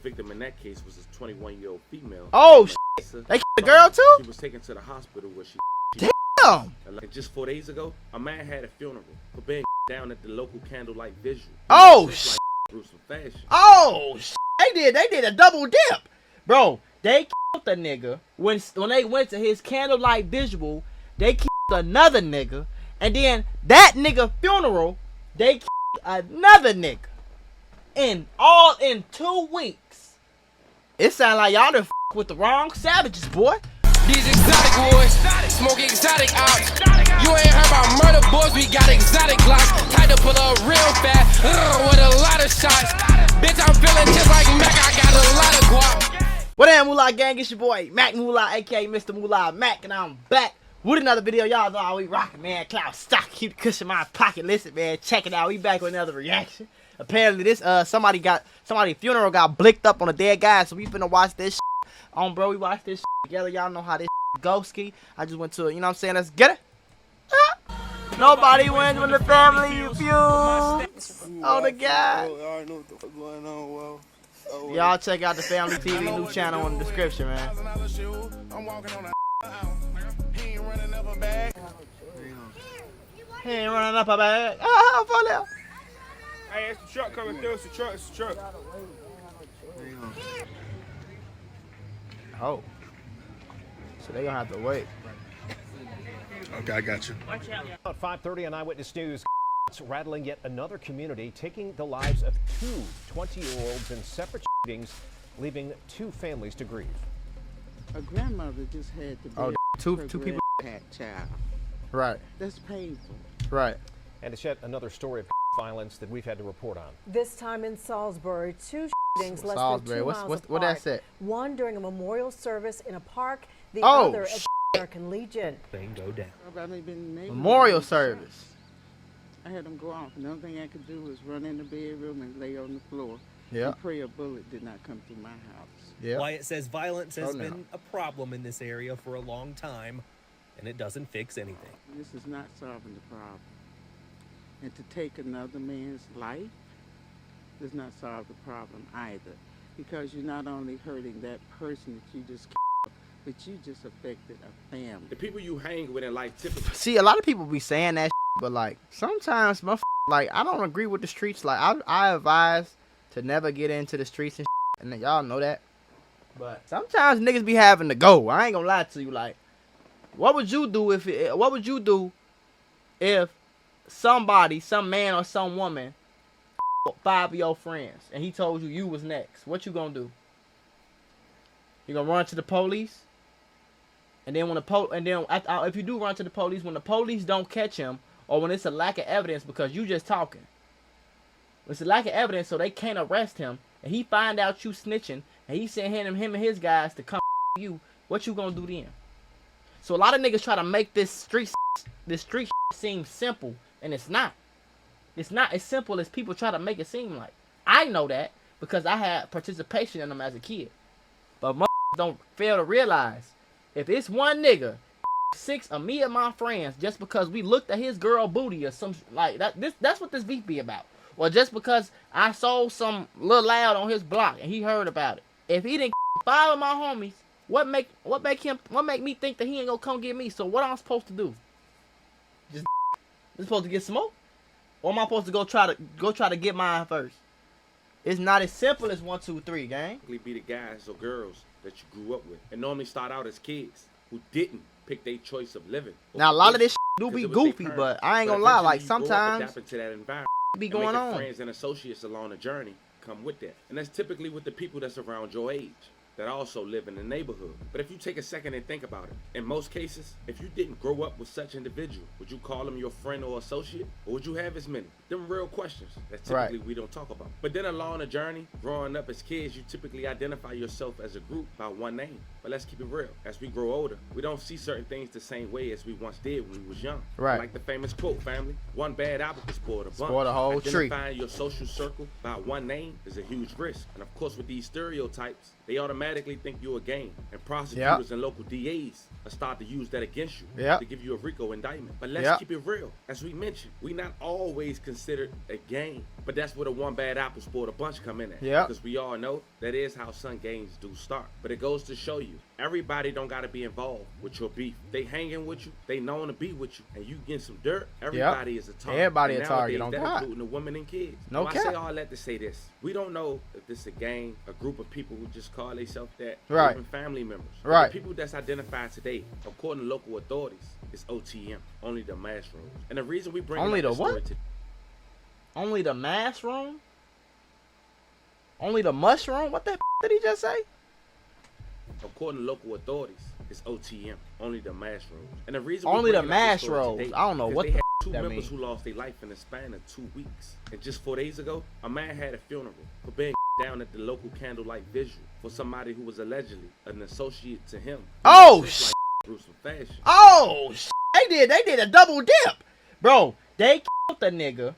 victim in that case was a 21-year-old female. Oh, shit. They killed the girl, too? She was taken to the hospital where she Damn. Like just 4 days ago, a man had a funeral for being down at the local candlelight visual. Oh, shit. Gruesome fashion. Oh, shit. They did a double dip. Bro, they killed the nigga. When they went to his candlelight visual, they killed another nigga. And then that nigga funeral, they killed another nigga. In 2 weeks. It sound like y'all done with the wrong savages, boy. These exotic boys, smoke exotic ops. You ain't heard about murder boys, we got exotic glocks. Tied to pull up real fast, with a lot of shots. Bitch, I'm feeling just like Mac, I got a lot of guap. What up, Mula gang? It's your boy, Mac Mula, aka Mr. Mula Mac, and I'm back with another video. Y'all know how we rockin', man. Cloud stock, keep the cushion in my pocket. Listen, man, check it out. We back with another reaction. Apparently, this somebody funeral got blicked up on a dead guy, so we finna watch this shit. Bro, we watch this shit together. Y'all know how this shit go, ski. I just went to it, you know what I'm saying? Let's get it. Nobody wins when the family feud. Oh, the guy. Y'all check out the Family TV new channel in the description, man. He ain't running up a bag. Ah, fall out. Hey, it's the truck coming through. It's the truck. It's the truck. Oh. So they gonna have to wait. Okay, I got you. About 5:30 on Eyewitness News, rattling yet another community, taking the lives of 2 20-year-olds in separate shootings, leaving 2 families to grieve. A grandmother just had to Oh, two people. Child. Right. That's painful. Right. And it's yet another story of violence that we've had to report on. This time in Salisbury, 2 shootings less than 2 miles apart. What that said? One during a memorial service in a park, the Oh, other at the American Legion. Thing go down. Memorial service. I had them go off, and the only thing I could do was run in the bedroom and lay on the floor. Yeah. And pray a bullet did not come through my house. Yeah. Wyatt says violence has been a problem in this area for a long time, and it doesn't fix anything. This is not solving the problem. And to take another man's life does not solve the problem either. Because you're not only hurting that person that you just killed, but you just affected a family. The people you hang with in life typically. See, a lot of people be saying that, but like sometimes, like I don't agree with the streets. Like I advise to never get into the streets and y'all know that. But sometimes niggas be having to go. I ain't gonna lie to you. Like, what would you do if some man or some woman 5 of your friends and he told you was next? What you gonna do? You gonna run to the police? And then if you do run to the police, when the police don't catch him, or when it's a lack of evidence because you just talking, it's a lack of evidence, so they can't arrest him, and he find out you snitching, and he sent him and his guys to come you, what you gonna do then? So a lot of niggas try to make this street seem simple, and it's not. It's not as simple as people try to make it seem like. I know that because I had participation in them as a kid. But don't fail to realize, if it's one nigga, 6 of me and my friends, just because we looked at his girl booty or some like that, that's what this beef be about. Or just because I sold some little loud on his block and he heard about it. If he didn't 5 of my homies, what make me think that he ain't gonna come get me? So what am I supposed to do? Just supposed to get smoke? Or am I supposed to go try to get mine first? It's not as simple as 1, 2, 3, gang. Be the guys or girls that you grew up with and normally start out as kids who didn't pick their choice of living. Now a lot of this do be goofy, but I ain't gonna lie. Like sometimes to that environment be going on. Friends and associates along the journey come with that, and that's typically with the people that's around your age that also live in the neighborhood. But if you take a second and think about it, in most cases, if you didn't grow up with such individual, would you call them your friend or associate? Or would you have as many? Them real questions that typically we don't talk about. But then along the journey, growing up as kids, you typically identify yourself as a group by one name. But let's keep it real. As we grow older, we don't see certain things the same way as we once did when we was young. Right. Like the famous quote, family, one bad apple can spoil the bunch. Spoil the whole tree. Identifying your social circle by one name is a huge risk. And of course, with these stereotypes, they automatically automatically think you're a gang, and prosecutors and local DAs will start to use that against you to give you a RICO indictment. But let's keep it real. As we mentioned, we not always considered a gang, but that's where the one bad apple spoiled a bunch come in at. Because we all know that is how some gangs do start. But it goes to show you, everybody don't got to be involved with your beef. They hanging with you, they known to be with you, and you getting some dirt, everybody is a target. Everybody a target on God. Including the women and kids. No cap. I say all that to say this. We don't know if this is a gang, a group of people who just call themselves that, or even family members. But the people that's identified today, according to local authorities, is OTM, only the mass room. And the reason we bring only up the what? Only the mass room? Only the mushroom? What the f did he just say? According to local authorities, it's OTM, only the mass road. And the reason only the mass roads. I don't know what they had two members mean. who lost their life in the span of 2 weeks. And just 4 days ago, a man had a funeral for being down at the local candlelight visual for somebody who was allegedly an associate to him. Oh, like gruesome fashion. Oh, they did a double dip, bro. They killed the nigga,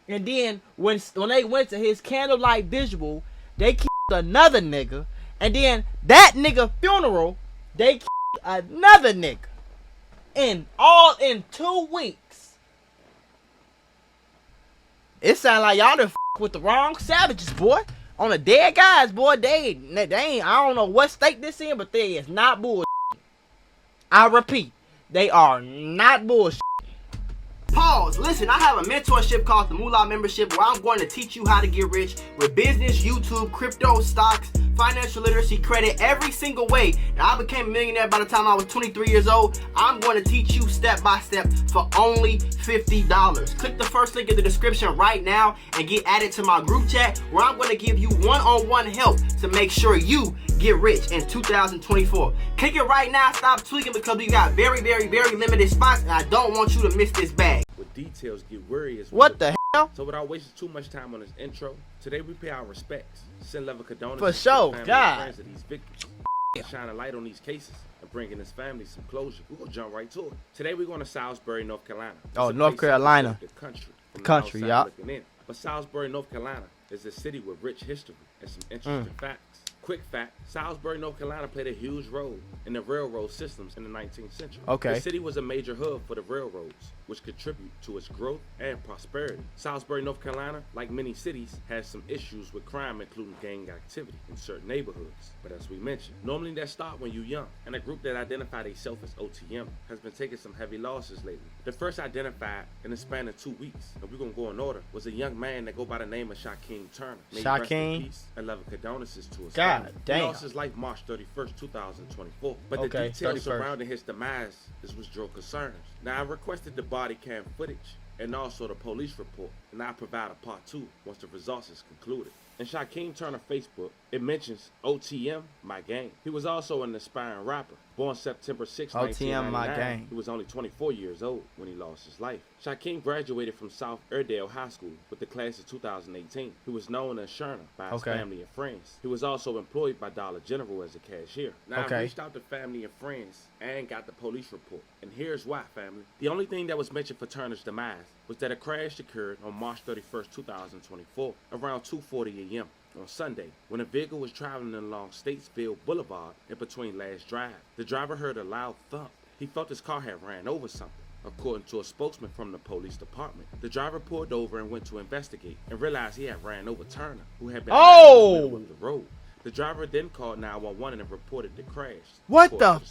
and then when they went to his candlelight visual, they killed another nigga, and then that nigga funeral, they killed another nigga. All in 2 weeks. It sound like y'all done with the wrong savages, boy. On the dead guys, boy. They ain't. I don't know what state this in, but they is not bullshit. I repeat, they are not bullshit. Pause. Listen, I have a mentorship called the Mula membership where I'm going to teach you how to get rich with business, YouTube, crypto, stocks, financial literacy, credit, every single way. Now, I became a millionaire by the time I was 23 years old. I'm going to teach you step by step for only $50. Click the first link in the description right now and get added to my group chat where I'm going to give you one-on-one help to make sure you get rich in 2024. Click it right now. Stop tweaking because we got very, very, very limited spots and I don't want you to miss this bag. With details get worried as what the hell? So without wasting too much time on this intro, today we pay our respects, send love and condolences for sure, to the family God, and friends of these victims, shine a light on these cases and bringing his family some closure. We're gonna jump right to it. Today we're going to Salisbury, North Carolina. Oh, North Carolina, the country, yeah. But Salisbury, North Carolina is a city with rich history and some interesting facts. Quick fact, Salisbury, North Carolina played a huge role in the railroad systems in the 19th century. The city was a major hub for the railroads, which contribute to its growth and prosperity. Salisbury, North Carolina, like many cities, has some issues with crime, including gang activity in certain neighborhoods. But as we mentioned, normally that start when you're young, and a group that identified itself as OTM has been taking some heavy losses lately. The first identified in the span of 2 weeks, and we're gonna go in order, was a young man that go by the name of Shaquem Turner. May he rest in peace and love and condolences to his family. Damn. He lost his life March 31st, 2024. But the details surrounding his demise is what drove concerns. Now, I requested the body cam footage and also the police report, and I'll provide a part 2 once the results is concluded. In Shaquem Turner Facebook, it mentions OTM, my gang. He was also an aspiring rapper. Born September 6, OTM, 1999, my gang. He was only 24 years old when he lost his life. Shaquem graduated from South Airedale High School with the class of 2018. He was known as Sherna by his family and friends. He was also employed by Dollar General as a cashier. Now, I reached out to family and friends and got the police report. And here's why, family. The only thing that was mentioned for Turner's demise was that a crash occurred on March 31st, 2024, around 2:40 a.m. on Sunday, when a vehicle was traveling along Statesville Boulevard in between Last Drive. The driver heard a loud thump. He felt his car had ran over something. According to a spokesman from the police department, the driver pulled over and went to investigate and realized he had ran over Turner, who had been in the middle of the road. The driver then called 911 and reported the crash. What the?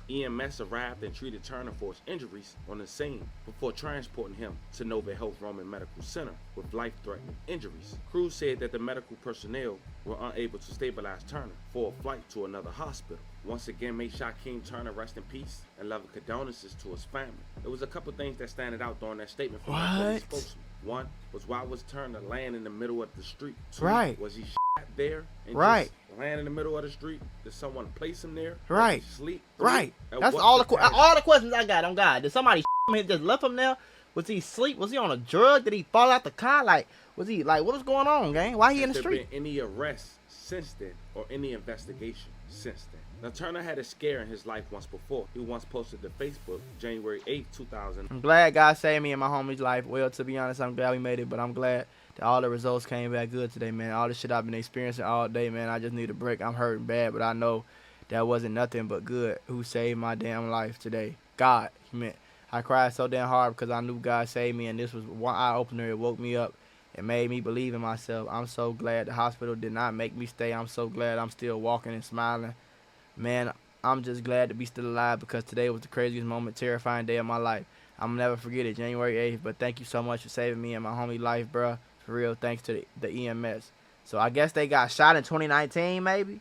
EMS arrived and treated Turner for his injuries on the scene before transporting him to Nova Health Roman Medical Center with life-threatening injuries. Crews said that the medical personnel were unable to stabilize Turner for a flight to another hospital. Once again, may Shaquem Turner rest in peace and love and condolences to his family. There was a couple things that standed out during that statement from the police spokesman. One was, why was Turner laying in the middle of the street? Two, was he shot there and just laying in the middle of the street? Did someone place him there? Right. Sleep? That's all the questions I got on God. Did somebody him and just left him there? Was he asleep? Was he on a drug? Did he fall out the car? Like, was he like, what was going on, gang? Why he in the street? Has there been any arrests since then or any investigation since then? Now, Turner had a scare in his life once before. He once posted to Facebook January 8, 2000. I'm glad God saved me in my homie's life. Well, to be honest, I'm glad we made it, but I'm glad that all the results came back good today, man. All the shit I've been experiencing all day, man. I just need a break. I'm hurting bad, but I know that wasn't nothing but good. Who saved my damn life today? God. I cried so damn hard because I knew God saved me, and this was one eye opener. It woke me up and made me believe in myself. I'm so glad the hospital did not make me stay. I'm so glad I'm still walking and smiling. Man, I'm just glad to be still alive because today was the craziest moment, terrifying day of my life. I'm never forget it, January 8th. But thank you so much for saving me and my homie life, bruh. For real, thanks to the EMS. So I guess they got shot in 2019, maybe?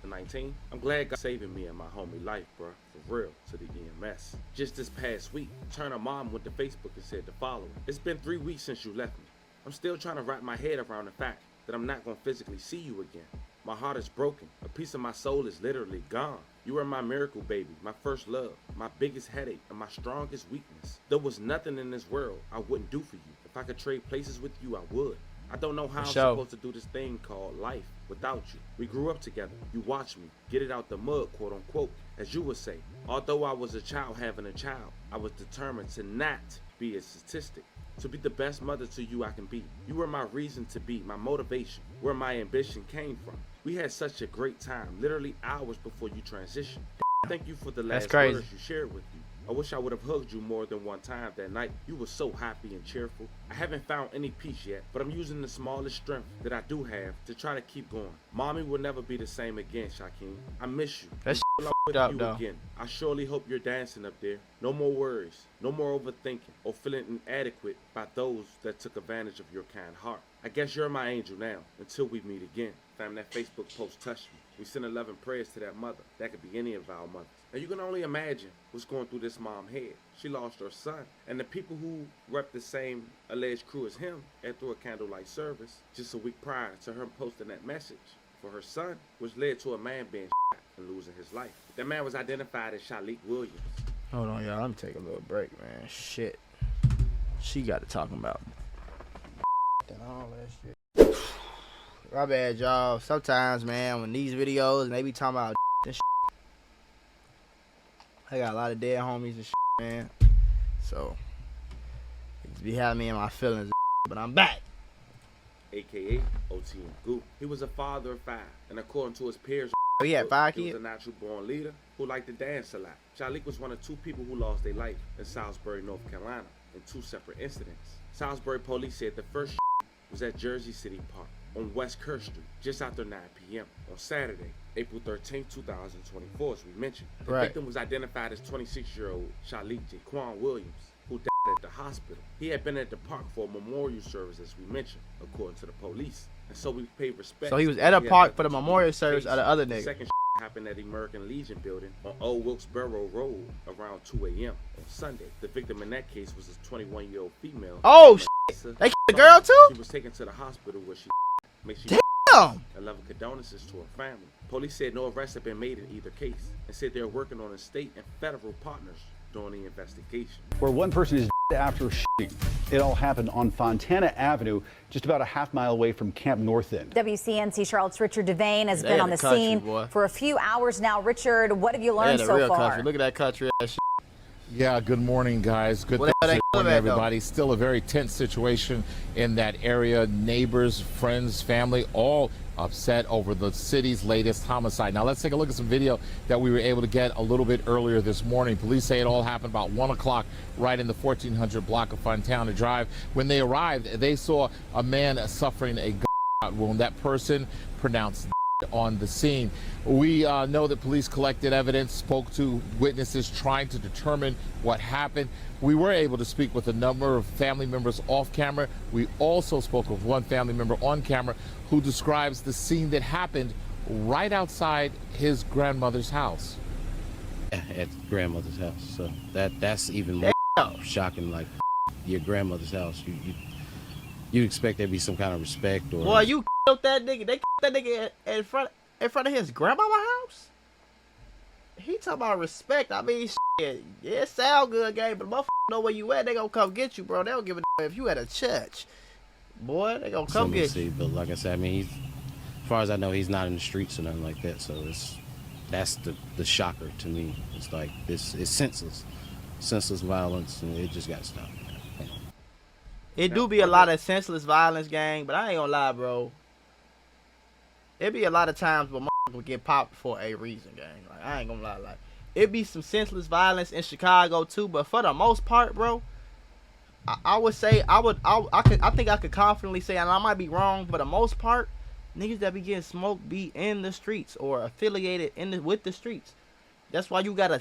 19. I'm glad God saving me and my homie life, bro. For real, to the EMS. Just this past week, Turner mom went to Facebook and said the following. It's been 3 weeks since you left me. I'm still trying to wrap my head around the fact that I'm not going to physically see you again. My heart is broken. A piece of my soul is literally gone. You were my miracle baby, my first love, my biggest headache, and my strongest weakness. There was nothing in this world I wouldn't do for you. If I could trade places with you, I would. I don't know how I'm supposed to do this thing called life without you. We grew up together. You watched me get it out the mud, quote unquote, as you would say. Although I was a child having a child, I was determined to not be a statistic. To be the best mother to you I can be. You were my reason to be, my motivation, where my ambition came from. We had such a great time, literally hours before you transitioned. Thank you for the last words you shared with me. I wish I would have hugged you more than one time that night. You were so happy and cheerful. I haven't found any peace yet, but I'm using the smallest strength that I do have to try to keep going. Mommy will never be the same again, Shaquem. I miss you. That's with up, you though. again. I surely hope you're dancing up there. No more worries, no more overthinking or feeling inadequate by those that took advantage of your kind heart. I guess you're my angel now, until we meet again. Fam, that Facebook post touched me. We sent 11 prayers to that mother. That could be any of our mothers. And you can only imagine what's going through this mom's head. She lost her son. And the people who rep the same alleged crew as him and threw a candlelight service just a week prior to her posting that message for her son, which led to a man being shot and losing his life. That man was identified as Shalik Williams. Hold on, y'all. Let me take a little break, man. Shit. She got to talking about and all that shit. My bad, y'all. Sometimes, man, when these videos and they be talking about and shit, I got a lot of dead homies and shit, man. So, it be having me in my feelings and shit, but I'm back. AKA OTM Goop. He was a father of 5, and according to his peers, he had 5 kids. He was a natural born leader who liked to dance a lot. Shalik was one of 2 people who lost their life in Salisbury, North Carolina, in 2 separate incidents. Salisbury police said the first was at Jersey City Park on West Kerr Street, just after 9 p.m. on Saturday, April 13, 2024, as we mentioned. The victim was identified as 26-year-old Shalik Jaquan Williams, who died at the hospital. He had been at the park for a memorial service, as we mentioned, according to the police. And so we paid respect. So he was at a park for the memorial service of the other nigga. Second happened at the American Legion building on Old Wilkesboro Road around 2 a.m. on Sunday. The victim in that case was a 21-year-old female. Oh, shit. They killed the girl, too? She was taken to the hospital where she damn. 11 condolences to her family. Police said no arrests have been made in either case and said they're working on a state and federal partners during the investigation. Where one person is after shooting. It all happened on Fontana Avenue, just about a half-mile away from Camp North End. WCNC Charlotte's Richard Devane has been on the scene for a few hours now. Richard, what have you learned so far? Country. Look at that country ass shit. Yeah, good morning, guys. Good morning, everybody. Still a very tense situation in that area. Neighbors, friends, family, all upset over the city's latest homicide. Now, let's take a look at some video that we were able to get a little bit earlier this morning. Police say it all happened about 1 o'clock right in the 1400 block of Fontana Drive. When they arrived, they saw a man suffering a gunshot wound. That person pronounced on the scene. We know that police collected evidence, spoke to witnesses trying to determine what happened. We were able to speak with a number of family members off camera. We also spoke with one family member on camera who describes the scene that happened right outside his grandmother's house. At grandmother's house, so that's even more shocking. Like your grandmother's house, you expect there to be some kind of respect or. Boy, you killed that nigga. They killed that nigga in front of his grandmama's house. He talking about respect. I mean, shit. Yeah, it sound good, gang, but motherfuckers know where you at. They gonna come get you, bro. They don't give a if you at a church. Boy, they gonna come get you. But like I said, I mean, as far as I know, he's not in the streets or nothing like that. So that's the shocker to me. It's like it's senseless violence, and it just got to stop. It do be a lot of senseless violence, gang, but I ain't gonna lie, bro. It be a lot of times where motherfuckers get popped for a reason, gang. Like, I ain't gonna lie, like, it be some senseless violence in Chicago too, but for the most part, bro, I would say I think I could confidently say, and I might be wrong, but the most part, niggas that be getting smoked be in the streets or affiliated with the streets. That's why you gotta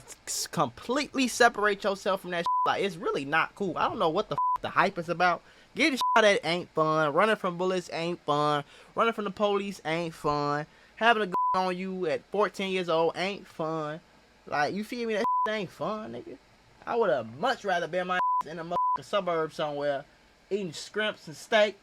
completely separate yourself from that shit. Like, it's really not cool. I don't know what the hype is about. Getting shot at ain't fun. Running from bullets ain't fun. Running from the police ain't fun. Having a gun on you at 14 years old ain't fun. Like, you feel me? That shit ain't fun, nigga. I would have much rather been my ass in a motherfucking suburb somewhere, eating scrimps and steak.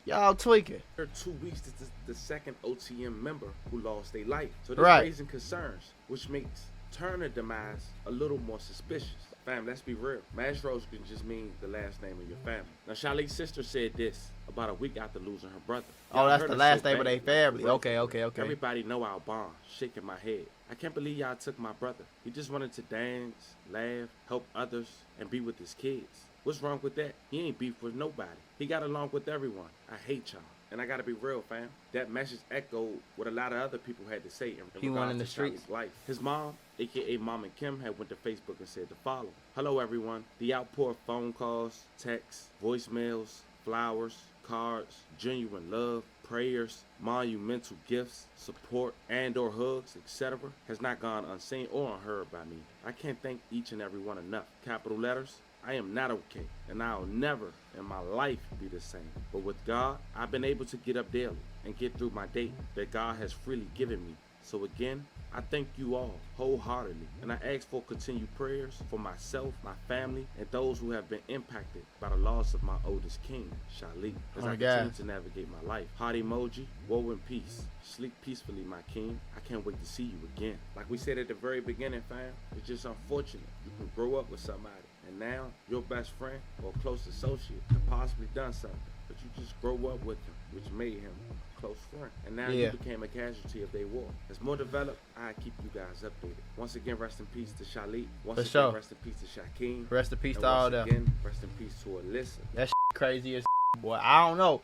Y'all tweaking. For 2 weeks, this is the second OTM member who lost their life. So this Right. raising concerns, which makes Turner demise a little more suspicious. Fam, let's be real. Mash Rose can just mean the last name of your family. Now, Shalique's sister said this about a week after losing her brother. Oh, that's the last name of their family. Okay. Everybody know our bond. Shaking my head. I can't believe y'all took my brother. He just wanted to dance, laugh, help others, and be with his kids. What's wrong with that? He ain't beef with nobody. He got along with everyone. I hate y'all. And I gotta be real, fam. That message echoed what a lot of other people had to say in He went in the regards to streets. Shalique's life. His mom, aka Mom and Kim, had went to Facebook and said the following. Hello, everyone. The outpour of phone calls, texts, voicemails, flowers, cards, genuine love, prayers, monumental gifts, support, and or hugs, etc. has not gone unseen or unheard by me. I can't thank each and every one enough. Capital letters. I am not okay, and I'll never in my life be the same. But with God, I've been able to get up daily and get through my day that God has freely given me. So again, I thank you all wholeheartedly, and I ask for continued prayers for myself, my family, and those who have been impacted by the loss of my oldest king, Shalique, as I continue to navigate my life. Heart emoji, woe and peace. Sleep peacefully, my king. I can't wait to see you again. Like we said at the very beginning, fam, it's just unfortunate. You can grow up with somebody, and now your best friend or close associate have possibly done something, but you just grow up with him, which made him a close friend. And now you became a casualty of their war. As more developed, I keep you guys updated. Once again, rest in peace to Shalique. Once again, rest in peace to Shaquem. Rest in peace and to all once them. again, rest in peace to Alyssa. That shit crazy as boy. I don't know.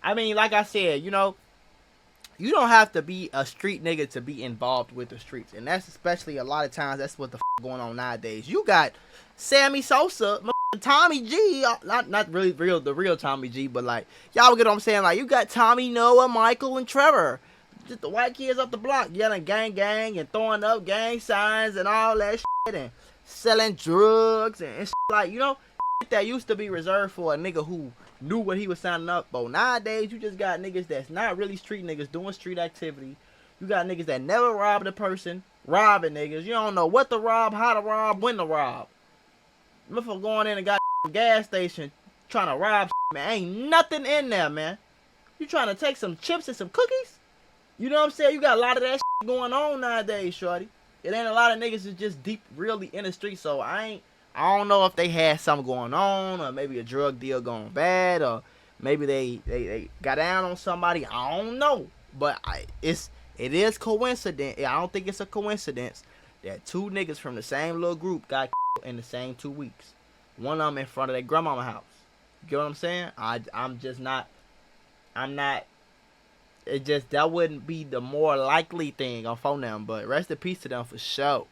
I mean, like I said, you know, you don't have to be a street nigga to be involved with the streets, and that's especially a lot of times that's what the going on nowadays. You got Sammy Sosa, Tommy G, not really the real Tommy G, but like y'all get what I'm saying. Like you got Tommy, Noah, Michael, and Trevor, just the white kids up the block yelling gang gang and throwing up gang signs and all that shit and selling drugs and shit. Like, you know, that used to be reserved for a nigga who knew what he was signing up for. Nowadays, you just got niggas that's not really street niggas doing street activity. You got niggas that never robbed a person, robbing niggas. You don't know what to rob, how to rob, when to rob. Motherfucker going in and got a gas station trying to rob shit, man. Ain't nothing in there, man. You trying to take some chips and some cookies? You know what I'm saying? You got a lot of that shit going on nowadays, shorty. It ain't a lot of niggas that's just deep, really in the street. So I don't know if they had something going on, or maybe a drug deal going bad, or maybe they got down on somebody. I don't know, but it is coincident. I don't think it's a coincidence that two niggas from the same little group got in the same 2 weeks. One of them in front of their grandmama house. You get what I'm saying? I'm not. It just, that wouldn't be the more likely thing on phone them. But rest in peace to them for sure.